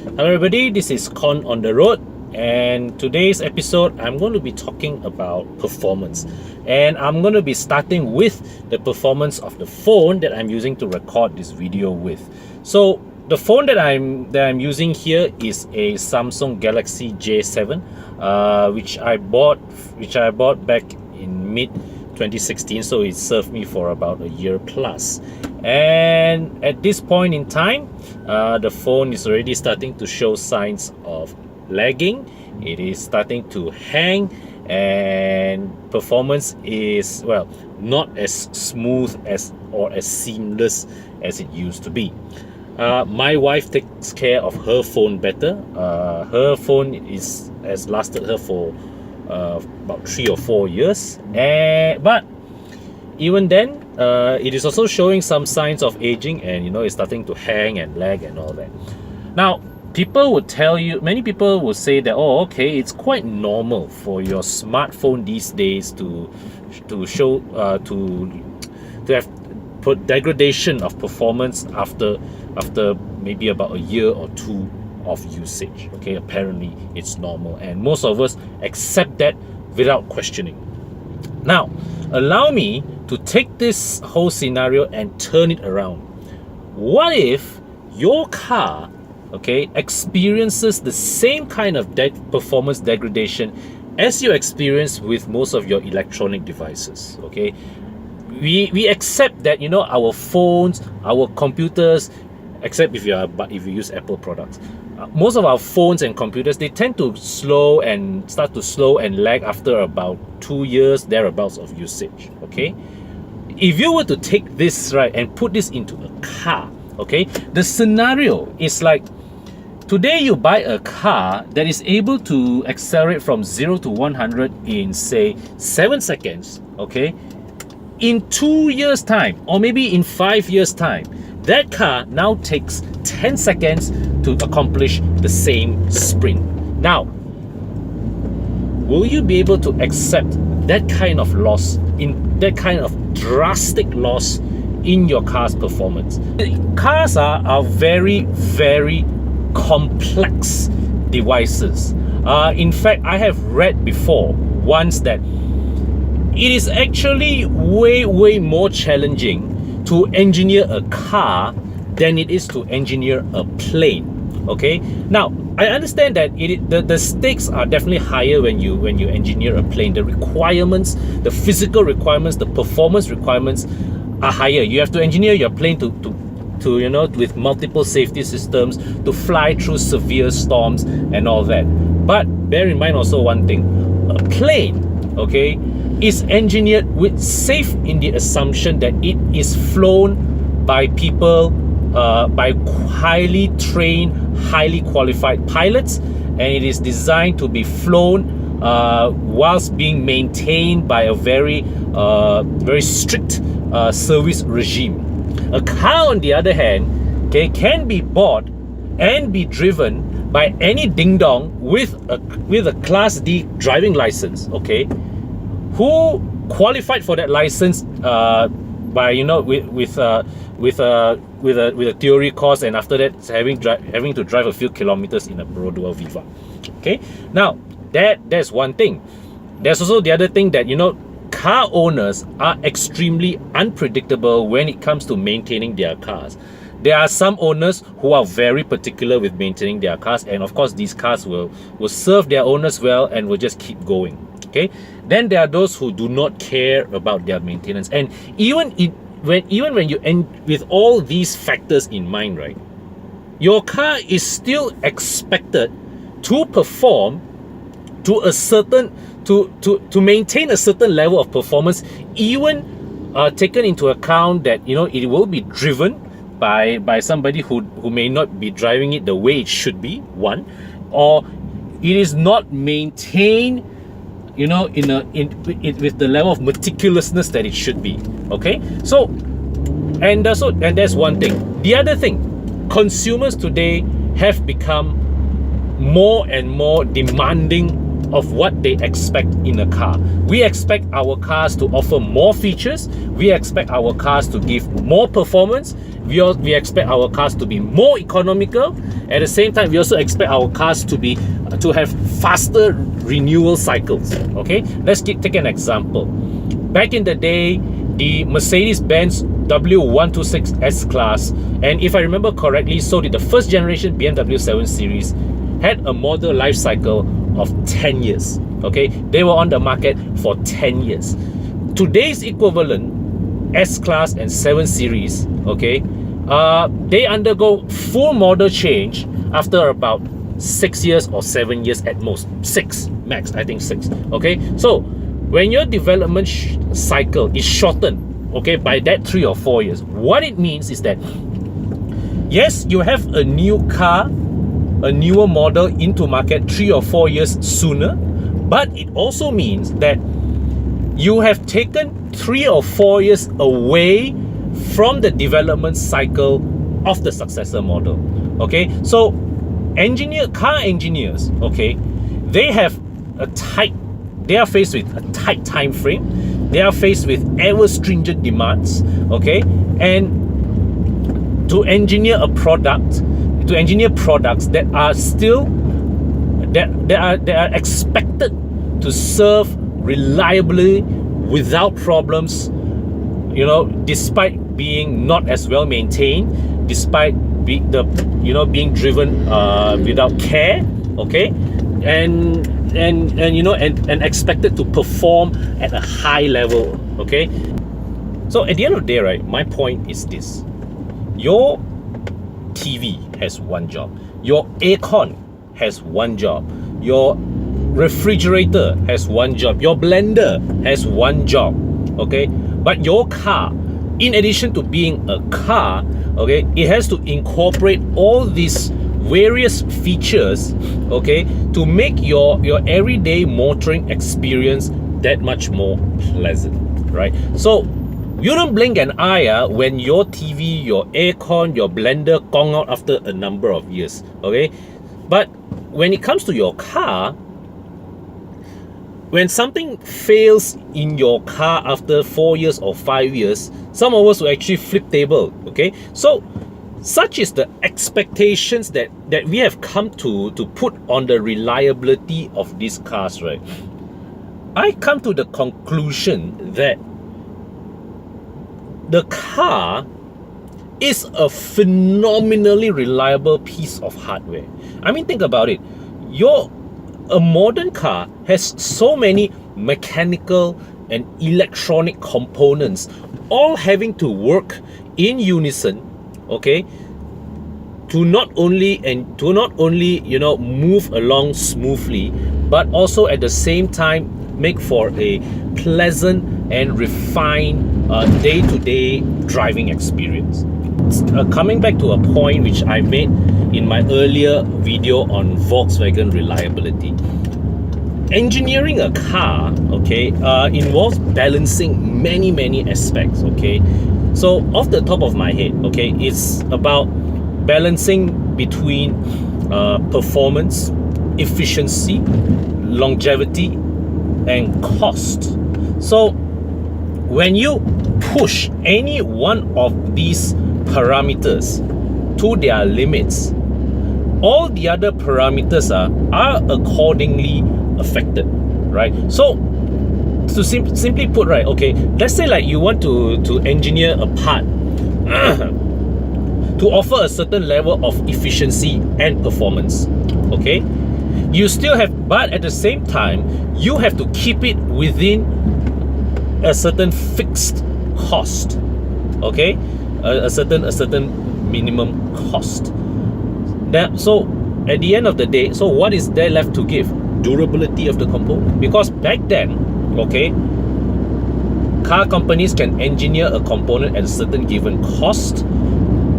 Hello everybody, this is Con on the Road, and today's episode I'm going to be talking about performance, and I'm going to be starting with the performance of the phone that I'm using to record this video with. So the phone that I'm using here is a Samsung Galaxy J7, which I bought back in mid 2016, so it served me for about a year plus. And at this point in time, the phone is already starting to show signs of lagging. It is starting to hang, and performance is, well, not as smooth as or as seamless as it used to be. My wife takes care of her phone better. Her phone has lasted her for about 3 or 4 years, but even then, it is also showing some signs of aging, and it's starting to hang and lag and all that. Now, many people would say that, oh, okay, it's quite normal for your smartphone these days to have degradation of performance after maybe about a year or two of usage. Okay, apparently it's normal, and most of us accept that without questioning. Now, allow me to take this whole scenario and turn it around. What if your car, okay, experiences the same kind of performance degradation as you experience with most of your electronic devices? Okay, we accept that our phones, our computers, except if you use Apple products, most of our phones and computers, they tend to start to slow and lag after about 2 years thereabouts of usage. Okay, if you were to take this right and put this into a car, okay, the scenario is like, today you buy a car that is able to accelerate from 0 to 100 in, say, 7 seconds. Okay, in 2 years time, or maybe in 5 years time, that car now takes 10 seconds to accomplish the same sprint. Now, will you be able to accept that kind of loss, in that kind of drastic loss in your car's performance? Cars are very, very complex devices. In fact, I have read before once that it is actually way, way more challenging to engineer a car than it is to engineer a plane. Okay, now I understand that the stakes are definitely higher when you engineer a plane. The requirements, the physical requirements, the performance requirements are higher. You have to engineer your plane to with multiple safety systems, to fly through severe storms and all that. But bear in mind also one thing: a plane, okay, is engineered with safe in the assumption that it is flown by people, by highly trained, highly qualified pilots, and it is designed to be flown whilst being maintained by a very strict service regime. A car, on the other hand, okay, can be bought and be driven by any ding dong with a Class D driving license, okay, who qualified for that license by with a theory course, and after that having to drive a few kilometers in a Brodua Viva. Okay, now that's one thing. There's also the other thing that car owners are extremely unpredictable when it comes to maintaining their cars. There are some owners who are very particular with maintaining their cars, and of course these cars will serve their owners well and will just keep going. Okay, then there are those who do not care about their maintenance, and even when you end with all these factors in mind, right, your car is still expected to perform to a certain to maintain a certain level of performance, even taken into account that it will be driven by somebody who may not be driving it the way it should be, one, or it is not maintained with the level of meticulousness that it should be. Okay, so and that's one thing. The other thing, consumers today have become more and more demanding of what they expect in a car. We expect our cars to offer more features. We expect our cars to give more performance. We expect our cars to be more economical. At the same time, we also expect our cars to have faster renewal cycles. Okay, let's take an example. Back in the day, the Mercedes-Benz W126 S-Class, and if I remember correctly, so did the first generation BMW 7 Series, had a model life cycle of 10 years. Okay, they were on the market for 10 years. Today's equivalent, S-Class and 7 Series, okay, they undergo full model change after about 6 years or 7 years at most. 6 max, I think 6. Okay, so when your development cycle is shortened, okay, by that 3 or 4 years, what it means is that yes, you have a new car, a newer model into market 3 or 4 years sooner, but it also means that you have taken 3 or 4 years away from the development cycle of the successor model. Okay, so car engineers, okay, they are faced with a tight time frame. They are faced with ever stringent demands, okay, and to engineer products that are still that are expected to serve reliably without problems, you know, despite being not as well maintained, despite being driven without care, okay, and expected to perform at a high level. Okay, so at the end of the day, right, my point is this: your TV has one job, your aircon has one job, your refrigerator has one job, your blender has one job, okay, but your car, in addition to being a car, okay, it has to incorporate all these various features, okay, to make your everyday motoring experience that much more pleasant, right? So you don't blink an eye when your TV, your aircon, your blender gong out after a number of years, okay? But when it comes to your car, when something fails in your car after 4 years or 5 years, some of us will actually flip table, okay? So such is the expectations that we have come to put on the reliability of these cars, right? I come to the conclusion that the car is a phenomenally reliable piece of hardware. I mean, think about it. A modern car has so many mechanical and electronic components all having to work in unison, okay, to not only move along smoothly, but also at the same time make for a pleasant and refined day-to-day driving experience. Coming back to a point which I made in my earlier video on Volkswagen reliability, engineering a car, okay, involves balancing many aspects, okay. So off the top of my head, okay, it's about balancing between performance, efficiency, longevity, and cost. So when you push any one of these parameters to their limits, all the other parameters are accordingly affected, right? So to simply put, right, okay, let's say like you want to engineer a part to offer a certain level of efficiency and performance, okay, you still have, but at the same time you have to keep it within a certain fixed cost, okay, a certain minimum cost. So at the end of the day, so what is there left to give? Durability of the component. Because back then, okay, car companies can engineer a component at a certain given cost.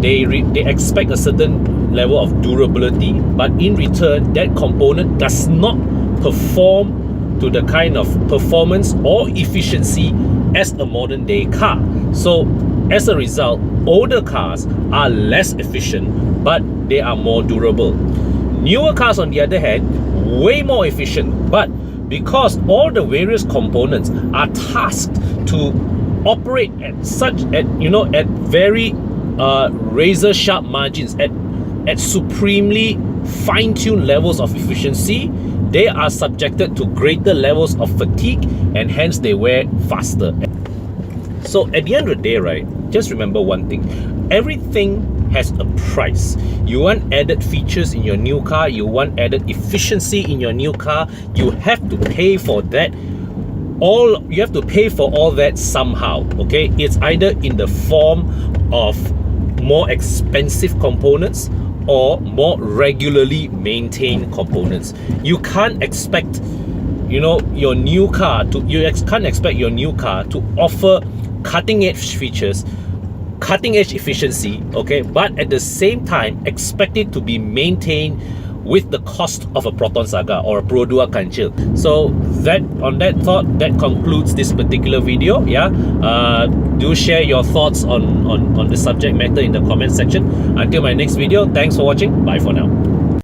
They expect a certain level of durability, but in return that component does not perform to the kind of performance or efficiency as a modern day car. So as a result, older cars are less efficient, but they are more durable. Newer cars, on the other hand, way more efficient. But because all the various components are tasked to operate at very razor sharp margins, at supremely fine-tuned levels of efficiency, they are subjected to greater levels of fatigue, and hence they wear faster. So at the end of the day, right, just remember one thing: everything has a price. You want added features in your new car, you want added efficiency in your new car, you have to pay for that. You have to pay for all that somehow, okay? It's either in the form of more expensive components or more regularly maintained components. You can't expect, your new car to offer cutting edge features, cutting edge efficiency, okay, but at the same time expect it to be maintained with the cost of a Proton Saga or a Pro 2 Kancil. So that concludes this particular video. Do share your thoughts on the subject matter in the comment section. Until my next video, thanks for watching. Bye for now.